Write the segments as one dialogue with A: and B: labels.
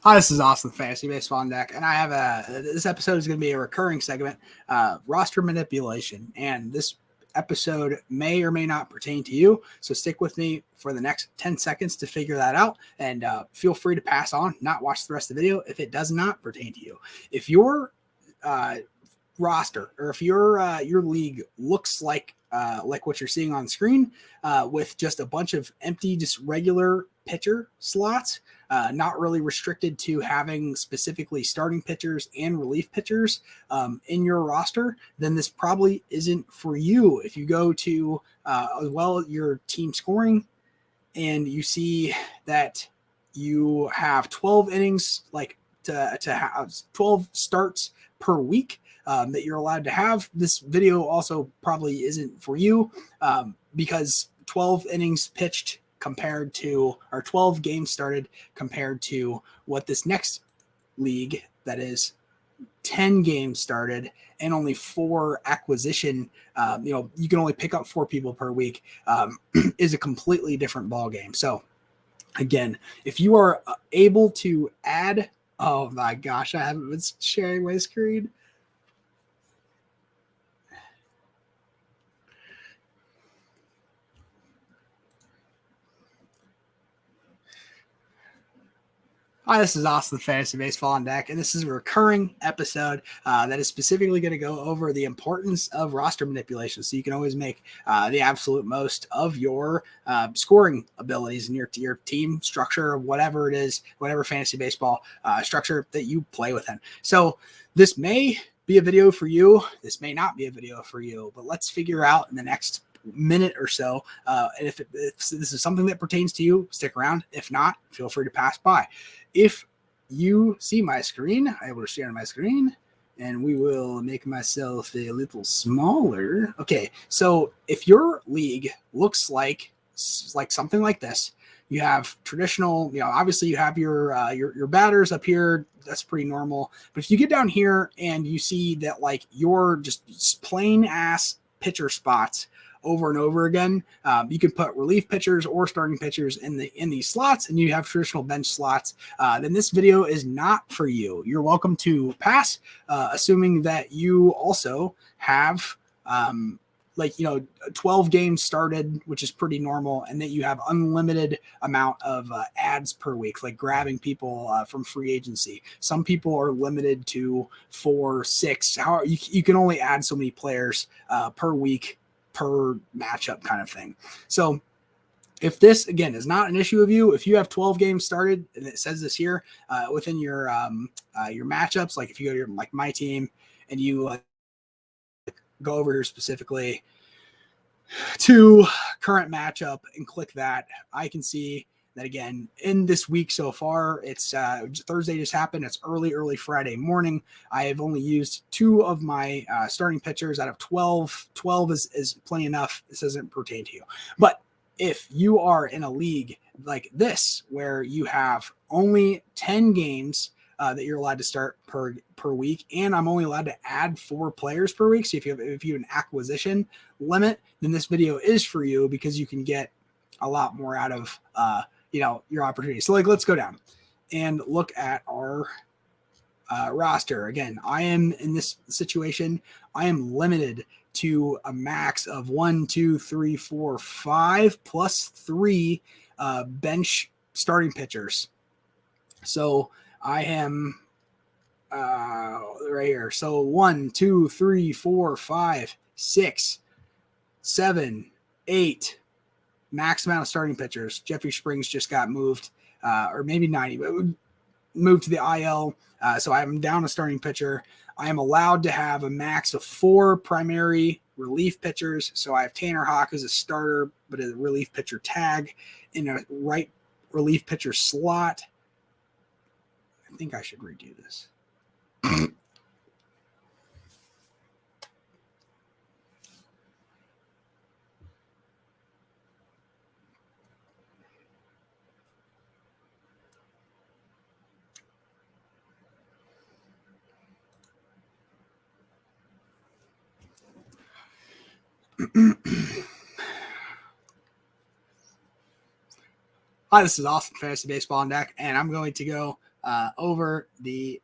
A: Hi, this is Austin, Fantasy Baseball on Deck, and I have this episode is going to be a recurring segment, roster manipulation, and this episode may or may not pertain to you, so stick with me for the next 10 seconds to figure that out, and feel free to pass on, not watch the rest of the video if it does not pertain to you. If your roster or if your league looks like what you're seeing on screen, with just a bunch of empty, just regular pitcher slots, not really restricted to having specifically starting pitchers and relief pitchers in your roster, then this probably isn't for you. If you go to as well your team scoring and you see that you have 12 innings, like to have 12 starts per week, that you're allowed to have, this video also probably isn't for you, because 12 innings pitched compared to, or 12 games started compared to what this next league, that is 10 games started and only 4 acquisition, you can only pick up 4 people per week, is a completely different ball game. So again, if you are able to add, oh my gosh, I haven't been sharing my screen. Hi, this is Austin, Fantasy Baseball on Deck, and this is a recurring episode that is specifically going to go over the importance of roster manipulation, so you can always make the absolute most of your scoring abilities in your team structure, whatever it is, whatever fantasy baseball structure that you play within. So this may be a video for you. This may not be a video for you, but let's figure out in the next minute or so. And if this is something that pertains to you, stick around. If not, feel free to pass by. If you see my screen, I will share my screen, and we will make myself a little smaller. Okay, so if your league looks like something like this, you have traditional, obviously you have your batters up here. That's pretty normal. But if you get down here and you see that like your just plain ass pitcher spots over and over again, you can put relief pitchers or starting pitchers in these slots, and you have traditional bench slots, then this video is not for you. You're welcome to pass, assuming that you also have 12 games started, which is pretty normal, and that you have unlimited amount of ads per week, like grabbing people from free agency. Some people are limited to 4, 6. You can only add so many players per week, per matchup kind of thing. So if this, again, is not an issue of you, if you have 12 games started, and it says this here within your matchups, like if you go to your, like my team, and you go over here specifically to current matchup and click that, I can see that again in this week so far. It's Thursday just happened. It's early Friday morning. I have only used 2 of my starting pitchers out of 12. 12 is plenty enough. This doesn't pertain to you. But if you are in a league like this where you have only 10 games that you're allowed to start per week, and I'm only allowed to add 4 players per week, so if you have an acquisition limit, then this video is for you, because you can get a lot more out of your opportunities. So let's go down and look at our roster. Again, I am in this situation. I am limited to a max of 1, 2, 3, 4, 5 plus 3 bench starting pitchers. So I am right here. So 1, 2, 3, 4, 5, 6, 7, 8. Max amount of starting pitchers. Jeffrey Springs just got moved, or maybe 90, but moved to the IL. So I'm down a starting pitcher. I am allowed to have a max of 4 primary relief pitchers. So I have Tanner Hawk as a starter, but a relief pitcher tag in a right relief pitcher slot. I think I should redo this. Hi, this is Austin, Fantasy Baseball on Deck, and I'm going to go over the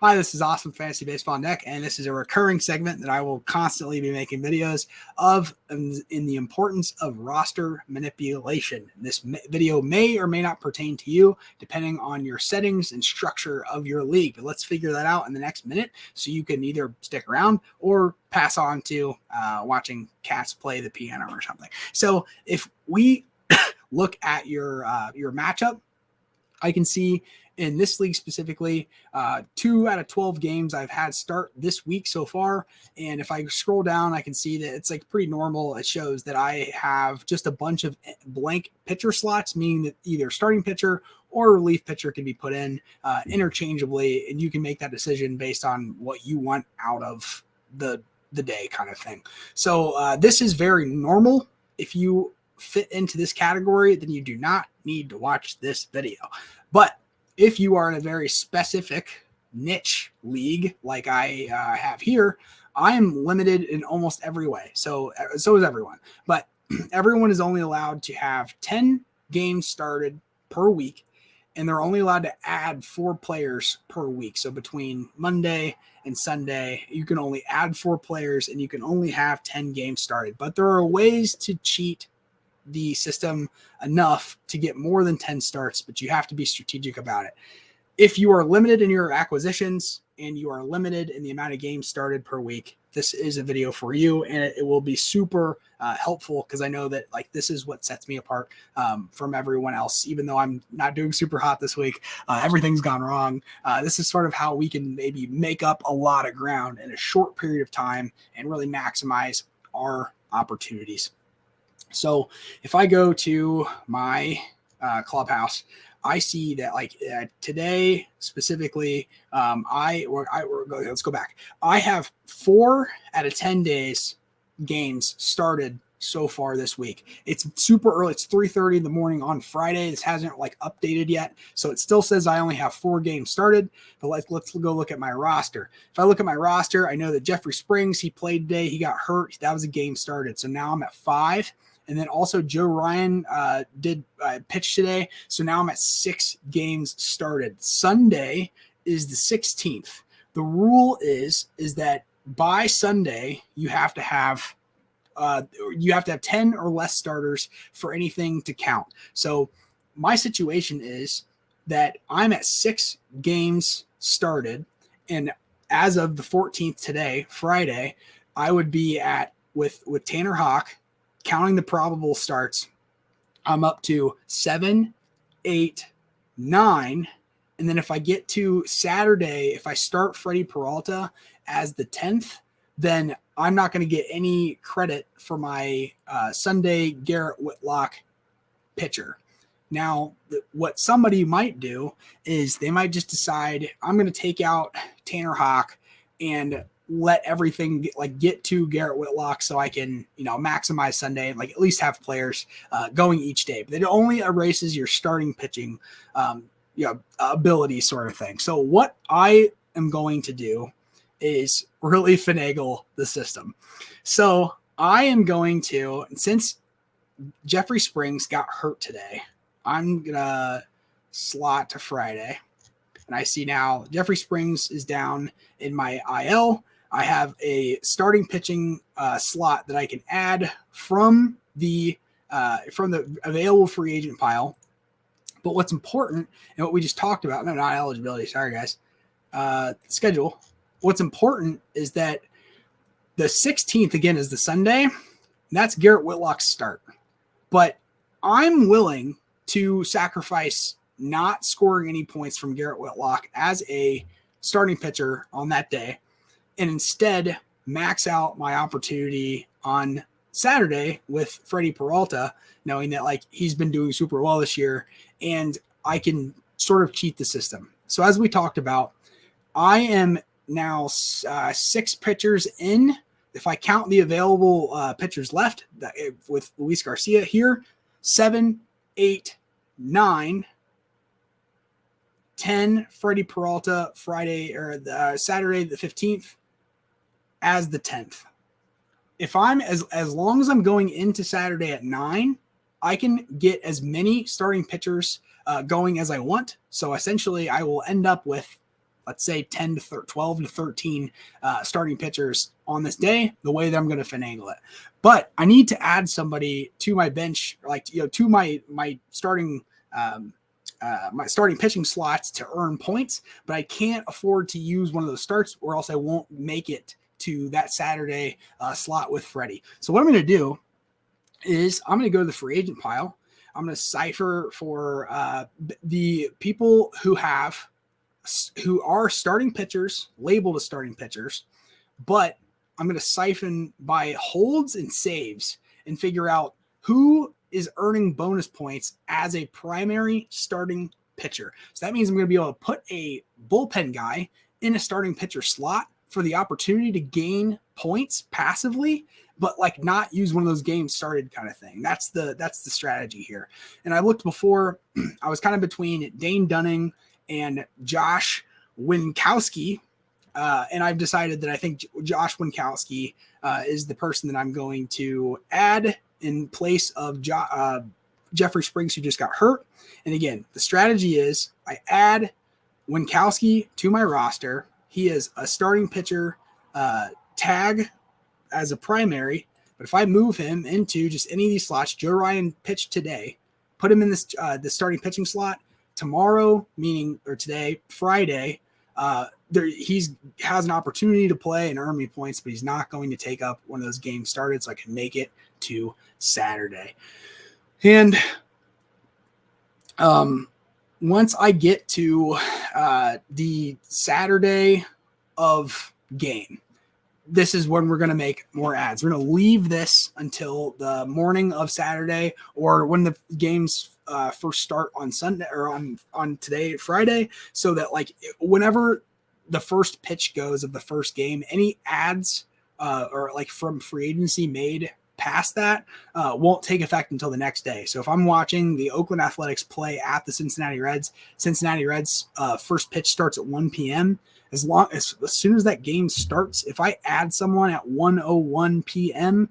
A: Hi, this is Awesome Fantasy Baseball Nick, and this is a recurring segment that I will constantly be making videos of in the importance of roster manipulation. This video may or may not pertain to you, depending on your settings and structure of your league. But let's figure that out in the next minute so you can either stick around or pass on to watching cats play the piano or something. So if we look at your matchup, I can see in this league specifically, 2 out of 12 games I've had start this week so far. And if I scroll down, I can see that it's like pretty normal. It shows that I have just a bunch of blank pitcher slots, meaning that either starting pitcher or relief pitcher can be put in interchangeably. And you can make that decision based on what you want out of the day kind of thing. So this is very normal. If you fit into this category, then you do not need to watch this video. But if you are in a very specific niche league like I have here, I am limited in almost every way. So is everyone. But everyone is only allowed to have 10 games started per week, and they're only allowed to add 4 players per week. So between Monday and Sunday, you can only add 4 players, and you can only have 10 games started. But there are ways to cheat the system enough to get more than 10 starts, but you have to be strategic about it. If you are limited in your acquisitions and you are limited in the amount of games started per week, this is a video for you, and it will be super helpful because I know that like this is what sets me apart from everyone else. Even though I'm not doing super hot this week, everything's gone wrong. This is sort of how we can maybe make up a lot of ground in a short period of time and really maximize our opportunities. So if I go to my clubhouse, I see that like today specifically, let's go back. I have 4 out of 10 days games started so far this week. It's super early. It's 3:30 in the morning on Friday. This hasn't like updated yet. So it still says I only have 4 games started, but let's go look at my roster. If I look at my roster, I know that Jeffrey Springs, he played today. He got hurt. That was a game started. So now I'm at 5. And then also Joe Ryan did pitch today. So now I'm at 6 games started. Sunday is the 16th. The rule is that by Sunday, you have to have 10 or less starters for anything to count. So my situation is that I'm at 6 games started. And as of the 14th today, Friday, I would be at with Tanner Hawk, counting the probable starts, I'm up to 7, 8, 9. And then if I get to Saturday, if I start Freddie Peralta as the 10th, then I'm not going to get any credit for my Sunday Garrett Whitlock pitcher. Now, what somebody might do is they might just decide, I'm going to take out Tanner Hawk and let everything get to Garrett Whitlock so I can, maximize Sunday and at least have players going each day. But it only erases your starting pitching, ability sort of thing. So what I am going to do is really finagle the system. So I am going to, since Jeffrey Springs got hurt today, I'm going to slot to Friday. And I see now Jeffrey Springs is down in my IL. I have a starting pitching slot that I can add from the available free agent pile. But what's important, and what we just talked about, no, not eligibility, sorry guys, schedule. What's important is that the 16th, again, is the Sunday. That's Garrett Whitlock's start. But I'm willing to sacrifice not scoring any points from Garrett Whitlock as a starting pitcher on that day, and instead max out my opportunity on Saturday with Freddie Peralta, knowing that he's been doing super well this year, and I can sort of cheat the system. So as we talked about, I am now 6 pitchers in. If I count the available pitchers left with Luis Garcia here, 7, 8, 9, 10, Freddie Peralta Friday or Saturday the 15th as the 10th. If I'm as long as I'm going into Saturday at 9, I can get as many starting pitchers going as I want. So essentially, I will end up with, let's say, 12 to 13 starting pitchers on this day, the way that I'm going to finagle it. But I need to add somebody to my bench, to my starting my starting pitching slots to earn points, but I can't afford to use one of those starts or else I won't make it to that Saturday slot with Freddie. So what I'm going to do is I'm going to go to the free agent pile. I'm going to cipher for the people who are starting pitchers, labeled as starting pitchers, but I'm going to siphon by holds and saves and figure out who is earning bonus points as a primary starting pitcher. So that means I'm going to be able to put a bullpen guy in a starting pitcher slot for the opportunity to gain points passively, but like not use one of those games started kind of thing. That's the strategy here. And I looked before, I was kind of between Dane Dunning and Josh Winkowski. And I've decided that I think Josh Winkowski is the person that I'm going to add in place of Jeffrey Springs, who just got hurt. And again, the strategy is I add Winkowski to my roster. He is a starting pitcher tag as a primary, but if I move him into just any of these slots, Joe Ryan pitched today, put him in this the starting pitching slot tomorrow, today, Friday, he has an opportunity to play and earn me points, but he's not going to take up one of those games started, so I can make it to Saturday. And once I get to the Saturday of game, this is when we're going to make more ads. We're going to leave this until the morning of Saturday or when the games first start on Sunday or on today, Friday, so that like whenever the first pitch goes of the first game, any ads or like from free agency made past that won't take effect until the next day. So if I'm watching the Oakland Athletics play at the Cincinnati Reds first pitch starts at 1 p.m. As soon as that game starts, if I add someone at 1:01 p.m.,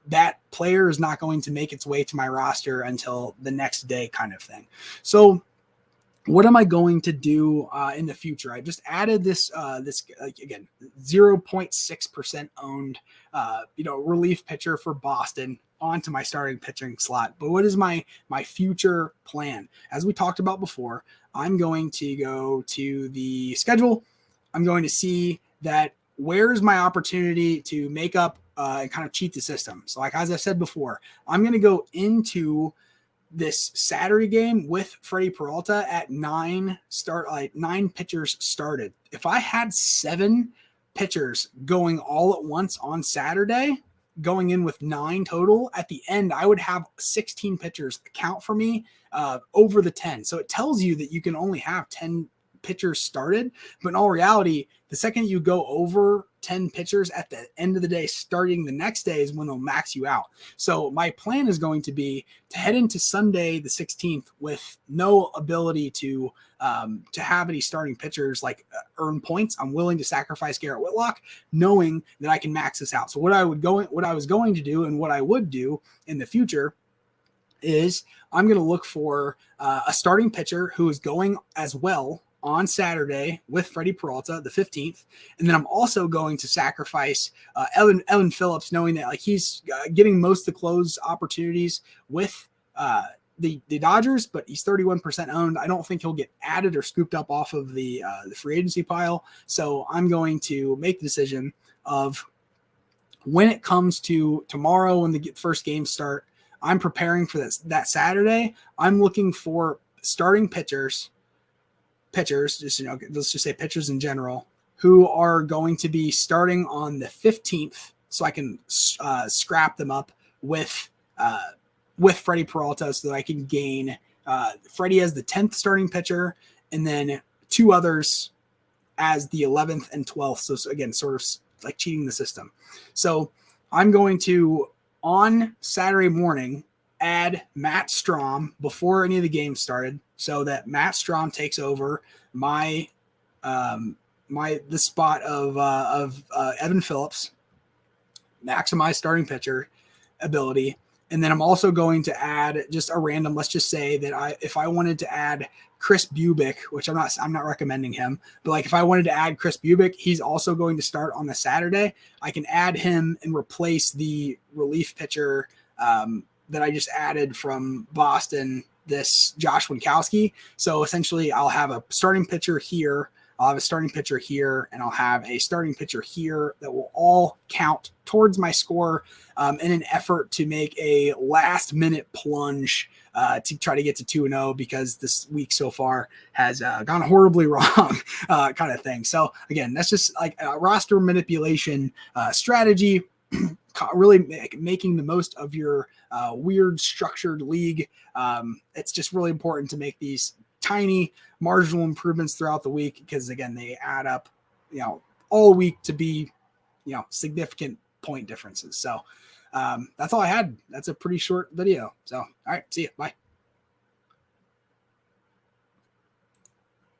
A: that player is not going to make its way to my roster until the next day, kind of thing. So what am I going to do in the future? I just added this again, 0.6% owned, relief pitcher for Boston onto my starting pitching slot. But what is my future plan? As we talked about before, I'm going to go to the schedule. I'm going to see that where's my opportunity to make up and kind of cheat the system. So like, as I said before, I'm going to go into this Saturday game with Freddie Peralta at 9 pitchers started. If I had 7 pitchers going all at once on Saturday, going in with 9 total, at the end, I would have 16 pitchers account for me over the 10. So it tells you that you can only have 10 pitchers started, but in all reality, the second you go over 10 pitchers at the end of the day, starting the next day is when they'll max you out. So my plan is going to be to head into Sunday, the 16th, with no ability to have any starting pitchers earn points. I'm willing to sacrifice Garrett Whitlock, knowing that I can max this out. So what I was going to do and what I would do in the future is I'm going to look for a starting pitcher who is going as well on Saturday with Freddie Peralta, the 15th. And then I'm also going to sacrifice Evan Phillips, knowing that he's getting most of the close opportunities with the Dodgers, but he's 31% owned. I don't think he'll get added or scooped up off of the free agency pile. So I'm going to make the decision of when it comes to tomorrow, when the first games start, I'm preparing for that Saturday. I'm looking for starting pitchers, let's just say pitchers in general, who are going to be starting on the 15th, so I can scrap them up with Freddie Peralta, so that I can gain Freddie as the 10th starting pitcher, and then 2 others as the 11th and 12th. So again, sort of like cheating the system. So I'm going to, on Saturday morning, add Matt Strom before any of the games started, so that Matt Strom takes over the spot of Evan Phillips, maximize starting pitcher ability, And then I'm also going to add just a random, let's just say that if I wanted to add Chris Bubick, which I'm not recommending him, but like if I wanted to add Chris Bubick, he's also going to start on the Saturday. I can add him and replace the relief pitcher that I just added from Boston, this Josh Winkowski. So essentially I'll have a starting pitcher here, I'll have a starting pitcher here, and I'll have a starting pitcher here that will all count towards my score in an effort to make a last-minute plunge to try to get to 2-0 because this week so far has gone horribly wrong kind of thing. So, again, that's just like a roster manipulation strategy, really making the most of your weird structured league. It's just really important to make these tiny marginal improvements throughout the week because, again, they add up, all week to be, significant point differences. So that's all I had. That's a pretty short video. So, all right, see you. Bye.